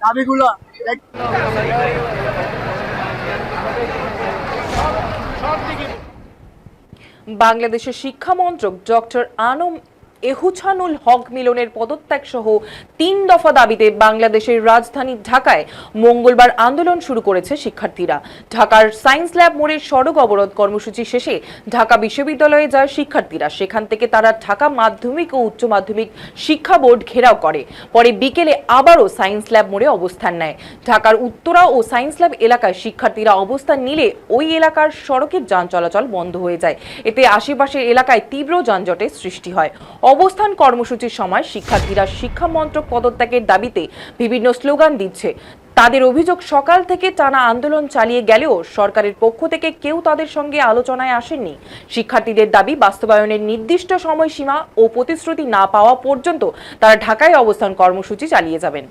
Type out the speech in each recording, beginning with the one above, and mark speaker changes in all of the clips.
Speaker 1: দাবিগুলো
Speaker 2: বাংলাদেশের শিক্ষামন্ত্রক ডক্টর আনম এহুছানুল হক মিলনের পদত্যাগ সহ 3 দফা দাবিতে বাংলাদেশের রাজধানী ঢাকায় মঙ্গলবার আন্দোলন শুরু করেছে শিক্ষার্থীরা। ঢাকার সায়েন্স ল্যাব মোড়ে সড়ক অবরোধ কর্মসূচি শেষে ঢাকা বিশ্ববিদ্যালয়ে যায় শিক্ষার্থীরা। সেখান থেকে তারা ঢাকা মাধ্যমিক ও উচ্চ মাধ্যমিক শিক্ষা বোর্ড ঘেরাও করে। পরে বিকেলে আবারও সায়েন্স ল্যাব মোড়ে অবস্থান নেয়। ঢাকার উত্তরা ও সায়েন্স ল্যাব এলাকায় শিক্ষার্থীরা অবস্থান নিলে ওই এলাকার সড়কের যান চলাচল বন্ধ হয়ে যায়। এতে আশেপাশের এলাকায় তীব্র যানজটের সৃষ্টি হয়। অবস্থান কর্মসূচির সময় শিক্ষার্থীরা শিক্ষা মন্ত্রক পদত্যাগের দাবিতে বিভিন্ন স্লোগান দিচ্ছে। তাদের অভিযোগ, সকাল থেকে টানা আন্দোলন চালিয়ে গেলেও সরকারের পক্ষ থেকে কেউ তাদের সঙ্গে আলোচনায় আসেননি। শিক্ষার্থীদের দাবি বাস্তবায়নের নির্দিষ্ট সময়সীমা ও প্রতিশ্রুতি না পাওয়া পর্যন্ত তারা ঢাকায় অবস্থান কর্মসূচি চালিয়ে যাবেন।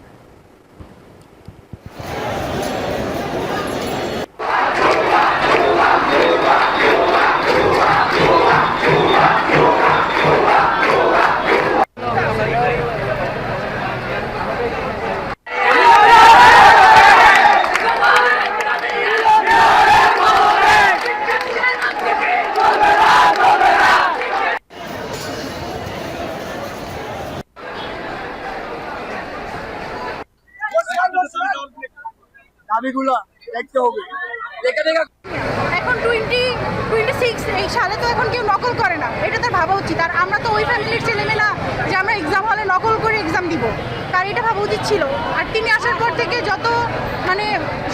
Speaker 1: দাবিগুলো দেখতে হবে।
Speaker 3: এখন 2026 এই সালে তো এখন কেউ নকল করে না, এটা তো ভাবা উচিত। আর আমরা তো ওই ফ্যামিলির ছেলেমেয়ে না যে আমরা এক্সাম হলে নকল করে এক্সাম দিব, তার এটা ভাবা উচিত ছিল। আর তিনি আসার পর থেকে যত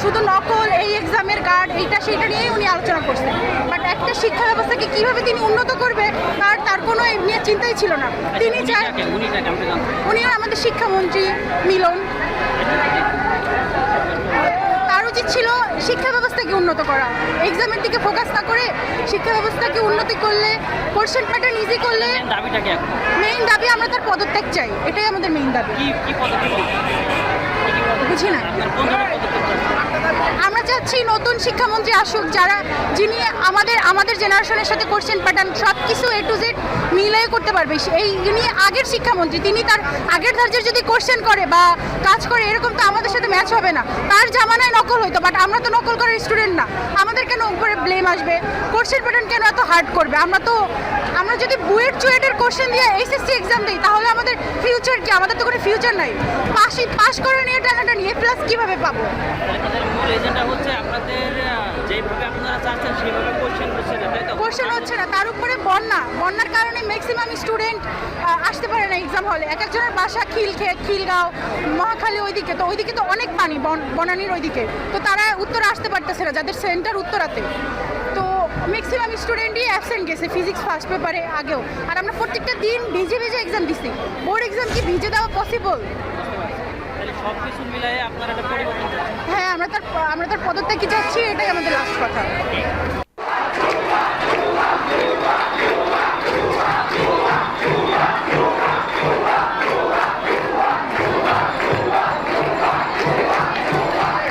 Speaker 3: শুধু নকল, এই এক্সামের গার্ড, এইটা সেইটা নিয়েই উনি আলোচনা করছেন। বাট একটা শিক্ষা ব্যবস্থাকে কিভাবে তিনি উন্নত করবে তার কোনো নিয়ে চিন্তাই ছিল না। তিনি চান, উনি আমাদের শিক্ষামন্ত্রী মিলন, উচিত ছিল শিক্ষা ব্যবস্থাকে উন্নত করা, এক্সামের দিকে ফোকাস না করে শিক্ষা ব্যবস্থাকে উন্নতি করলে, কোশ্চেন প্যাটার্ন ইজি করলে। মেইন দাবি আমরা তার পদত্যাগ চাই, এটাই আমাদের মেইন দাবি। বুঝি না, আমরা চাচ্ছি নতুন শিক্ষামন্ত্রী আসুক, যিনি আমাদের জেনারেশনের সাথে কোশ্চেন প্যাটার্ন সব কিছু A to Z মিলিয়ে করতে পারবে। যিনি আগের শিক্ষামন্ত্রী, তিনি তার আগের ধার্যের যদি কোশ্চেন করে বা কাজ করে, এরকম তো আমাদের সাথে ম্যাচ হবে না। তার জামানায় নকল হইতো, বাট আমরা তো নকল করার স্টুডেন্ট না, আমাদের কেন উপরে ব্লেম আসবে? কোশ্চেন প্যাটার্ন কেন এত হার্ড করবে? আমরা যদি বুয়েট চুয়েটের কোশ্চেন দিয়ে SSC এক্সাম দিই, তাহলে আমাদের ফিউচার কি? আমাদের তো কোনো ফিউচার নাই। পাস করে নিয়ে টানাটানি A+ কিভাবে পাবো? কোশ্চেন হচ্ছে না, তার উপরে বন্যার কারণে ম্যাক্সিমাম স্টুডেন্ট আসতে পারে না এক্সাম হলে। এক একজনের বাসা খিলক্ষেত, খিলগাঁও, মহাখালী, ওইদিকে তো অনেক পানি, বনানীর ওইদিকে, তো তারা উত্তরে আসতে পারতেছে না, যাদের সেন্টার উত্তরাতে। তো ম্যাক্সিমাম স্টুডেন্টই অ্যাবসেন্ট গেছে ফিজিক্স ফার্স্ট পেপারে আগেও। আর আমরা প্রত্যেকটা দিন ভিজে এক্সাম দিচ্ছি। বোর্ড এক্সাম কি ভিজে দেওয়া পসিবল? হ্যাঁ, আমরা তার পদত্যাগ কি চাচ্ছি, এটাই আমাদের লাস্ট কথা।